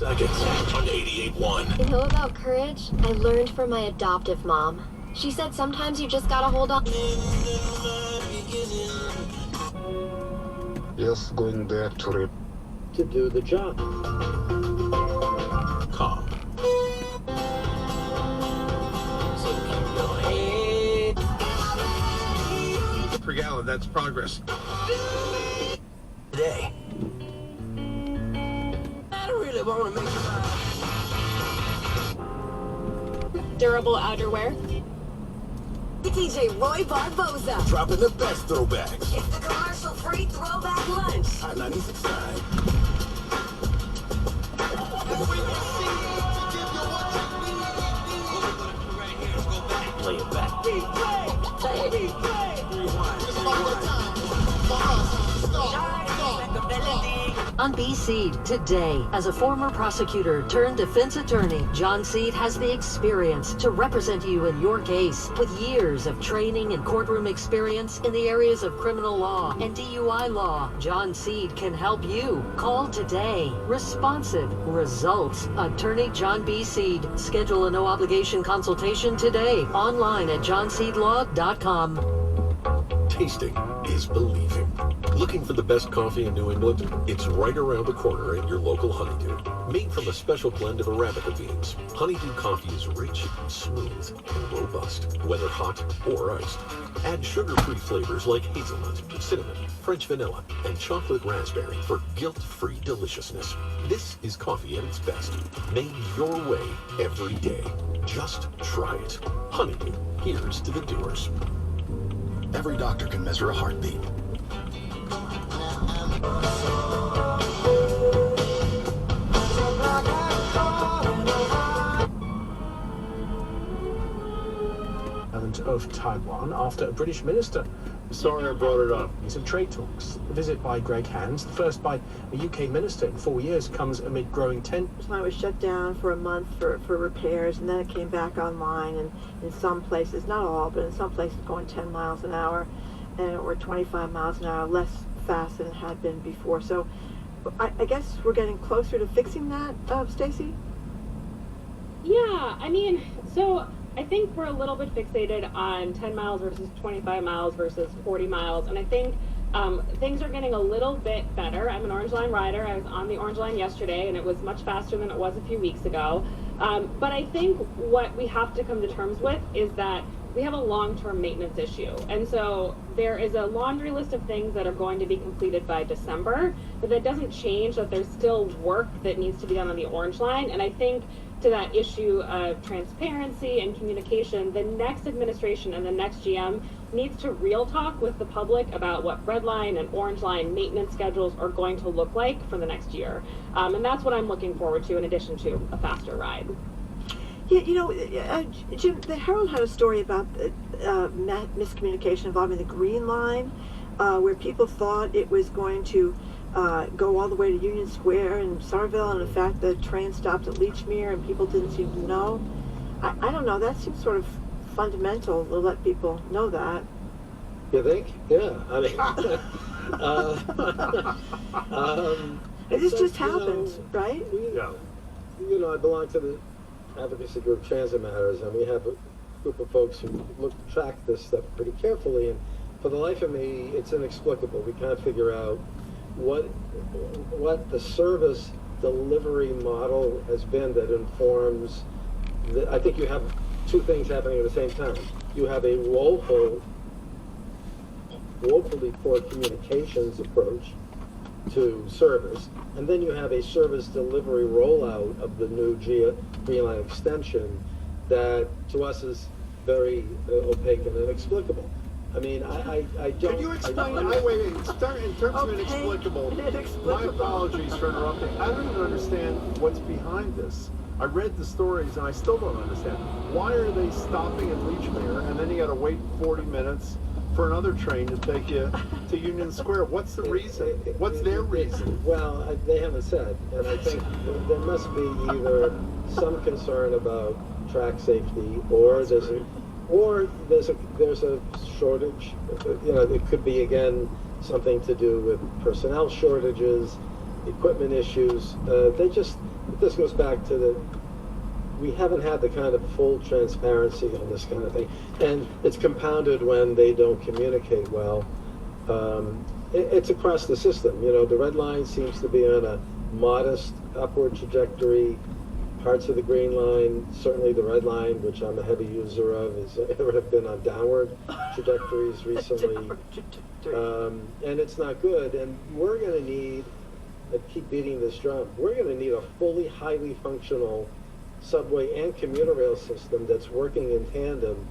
Seconds on 88.1. You know about courage? I learned from my adoptive mom. She said sometimes you just gotta hold on. Just going there to do the job. Calm. So keep going. Per gallon, that's progress. Today. I don't really want to make it. Durable outerwear. DJ Roy Barboza. Dropping the best throwbacks. It's the commercial-free throwback lunch. Hot 96.9. Lay it back. On B-Seed today, as a former prosecutor turned defense attorney, John Seed has the experience to represent you in your case. With years of training and courtroom experience in the areas of criminal law and DUI law, John Seed can help you. Call today. Responsive results. Attorney John B. Seed. Schedule a no-obligation consultation today. Online at johnseedlaw.com. Tasting is believing. Looking for the best coffee in New England? It's right around the corner at your local Honeydew. Made from a special blend of Arabica beans, Honeydew coffee is rich, smooth, and robust, whether hot or iced. Add sugar-free flavors like hazelnut, cinnamon, French vanilla, and chocolate raspberry for guilt-free deliciousness. This is coffee at its best, made your way every day. Just try it. Honeydew, here's to the doers. Every doctor can measure a heartbeat. Of Taiwan after a British minister. Sorry I brought it up. Some trade talks. The visit by Greg Hands, the first by a UK minister in 4 years, comes amid growing tension. It was shut down for a month for repairs, and then it came back online, and in some places, not all, but in some places going 10 miles an hour or 25 miles an hour, less fast than it had been before. So I guess we're getting closer to fixing that, Stacey? Yeah, I mean, so I think we're a little bit fixated on 10 miles versus 25 miles versus 40 miles, and I think things are getting a little bit better. I'm an Orange Line rider. I was on the Orange Line yesterday, and it was much faster than it was a few weeks ago. But I think what we have to come to terms with is that we have a long-term maintenance issue. And so there is a laundry list of things that are going to be completed by December, but that doesn't change that there's still work that needs to be done on the Orange Line. And I think to that issue of transparency and communication, the next administration and the next GM needs to real talk with the public about what Red Line and Orange Line maintenance schedules are going to look like for the next year. And that's what I'm looking forward to in addition to a faster ride. Yeah, you know, Jim, the Herald had a story about miscommunication involving the Green Line, where people thought it was going to go all the way to Union Square in Somerville, and in fact the train stopped at Leechmere and people didn't seem to know. I don't know, that seems sort of fundamental to let people know that. You think? Yeah, I mean, this just happened, right? You know, I belong to the advocacy group Transit Matters, and we have a group of folks who track this stuff pretty carefully, and for the life of me, it's inexplicable. We can't figure out what the service delivery model has been that informs I think you have two things happening at the same time. You have a woefully poor communications approach to service, and then you have a service delivery rollout of the new Green Line extension that to us is very opaque and inexplicable. I mean, I don't... Can you explain... wait, in terms of inexplicable, my apologies for interrupting. I don't even understand what's behind this. I read the stories and I still don't understand. Why are they stopping at Leechmere and then you got to wait 40 minutes for another train to take you to Union Square? What's the reason? What's their reason? Well, they haven't said, and I think there must be either some concern about track safety, or there's a shortage. You know, it could be again something to do with personnel shortages, equipment issues. this goes back to we haven't had the kind of full transparency on this kind of thing, and it's compounded when they don't communicate well. It's across the system. You know, the red line seems to be on a modest upward trajectory. Parts of the green line, certainly the red line, which I'm a heavy user of, have been on downward trajectories recently. And it's not good. And we're going to need, I keep beating this drum, we're going to need a fully, highly functional subway and commuter rail system that's working in tandem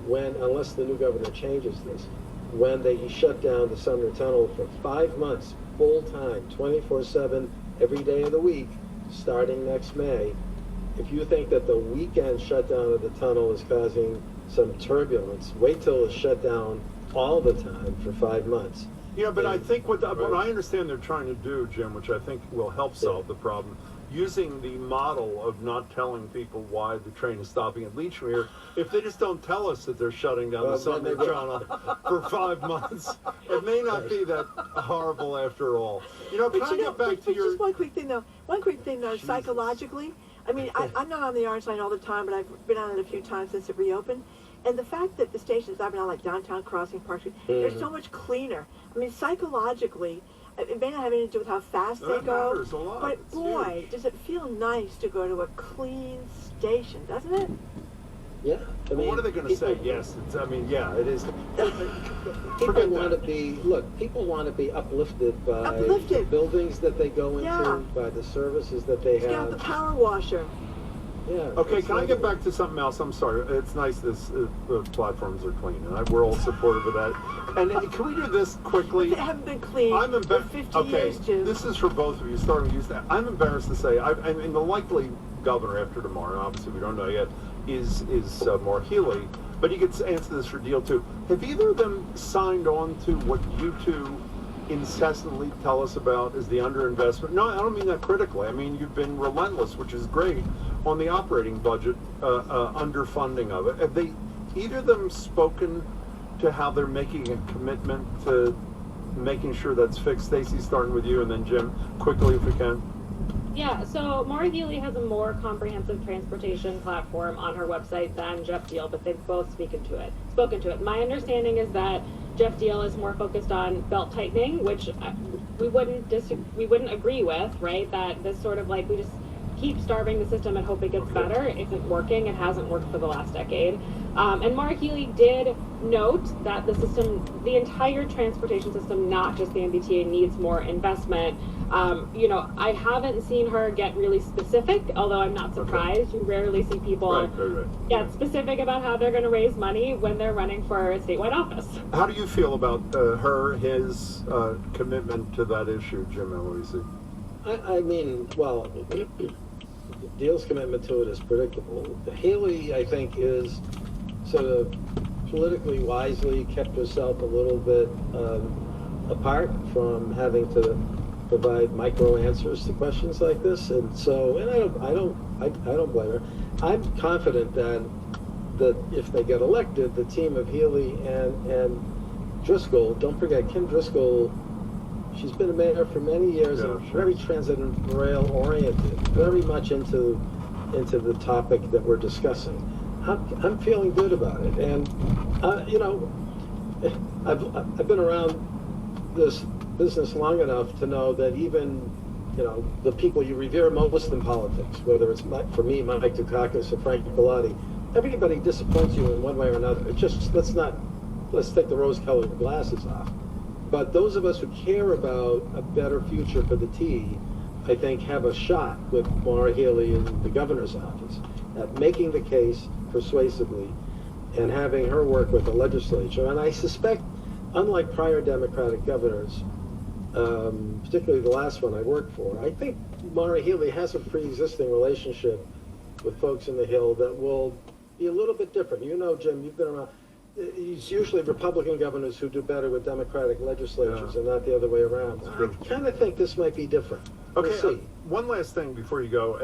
unless the new governor changes this, when they shut down the Sumner Tunnel for 5 months, full time, 24/7, every day of the week, starting next May. If you think that the weekend shutdown of the tunnel is causing some turbulence, wait till it's shut down all the time for 5 months. Yeah, but I think what I understand they're trying to do, Jim, which I think will help solve the problem, using the model of not telling people why the train is stopping at Leechmere, if they just don't tell us that they're shutting down the Sumner Tunnel for 5 months, it may not be that horrible after all. You know, can I get back to your... Just one quick thing, though, psychologically, I mean, I'm not on the Orange Line all the time, but I've been on it a few times since it reopened. And the fact that the stations I've been on, like Downtown Crossing, Park Street, they're so much cleaner. I mean, psychologically, it may not have anything to do with how fast they go, matters a lot. but It's boy, huge. does it feel nice to go to a clean station, doesn't it? Yeah. I mean, What are they going to say? Yes, yeah, it is. People want to be, people want to be uplifted by the buildings that they go into, by the services that they have. Yeah, the power washer. Yeah. Okay, can I get back to something else? I'm sorry. It's nice the platforms are clean, and we're all supportive of that. And can we do this quickly? They haven't been clean for 50 years, Jim. This is for both of you, starting to use that. I'm embarrassed to say, I mean, the likely governor after tomorrow, obviously we don't know yet, is Mark Healy, but he could answer this for Deal too. Have either of them signed on to what you two incessantly tell us about is the underinvestment? No, I don't mean that critically. I mean, you've been relentless, which is great, on the operating budget, underfunding of it. Have they, either of them, spoken to how they're making a commitment to making sure that's fixed? Stacey, starting with you, and then Jim, quickly if we can. Yeah, so Maura Healey has a more comprehensive transportation platform on her website than Jeff Deal, but they've both spoken to it. My understanding is that Jeff Deal is more focused on belt tightening, which we wouldn't agree with, right? That this sort of like we just keep starving the system and hope it gets better isn't working. It hasn't worked for the last decade. And Maura Healey did note that the entire transportation system, not just the MBTA, needs more investment. I haven't seen her get really specific, although I'm not surprised. You rarely see people get specific about how they're going to raise money when they're running for a statewide office. How do you feel about his commitment to that issue, Jim and Louise? I mean, well, Deal's commitment to it is predictable. Haley, I think, is sort of politically wisely kept herself a little bit apart from having to provide micro answers to questions like this, and so, and I don't blame her. I'm confident that if they get elected, the team of Healy and Driscoll, don't forget Kim Driscoll, she's been a mayor for many years and very transit and rail oriented, very much into the topic that we're discussing. I'm feeling good about it, and I've been around this business long enough to know that even the people you revere most in politics, whether it's for me, Mike Dukakis or Frank Bellotti, everybody disappoints you in one way or another. It's just let's take the rose-colored glasses off. But those of us who care about a better future for the T, I think, have a shot with Maura Healey in the governor's office at making the case persuasively and having her work with the legislature. And I suspect, unlike prior Democratic governors, particularly the last one I worked for, I think Maura Healey has a pre-existing relationship with folks in the Hill that will be a little bit different. You know, Jim, you've been around. It's usually Republican governors who do better with Democratic legislatures and not the other way around. I kind of think this might be different. Okay, we'll see. One last thing before you go,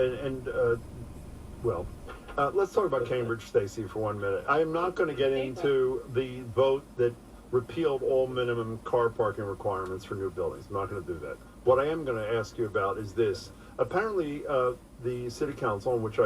let's talk about Cambridge, Stacey, for 1 minute. I am not going to get into the vote that repealed all minimum car parking requirements for new buildings. I'm not going to do that. What I am going to ask you about is this. Apparently, the city council, on which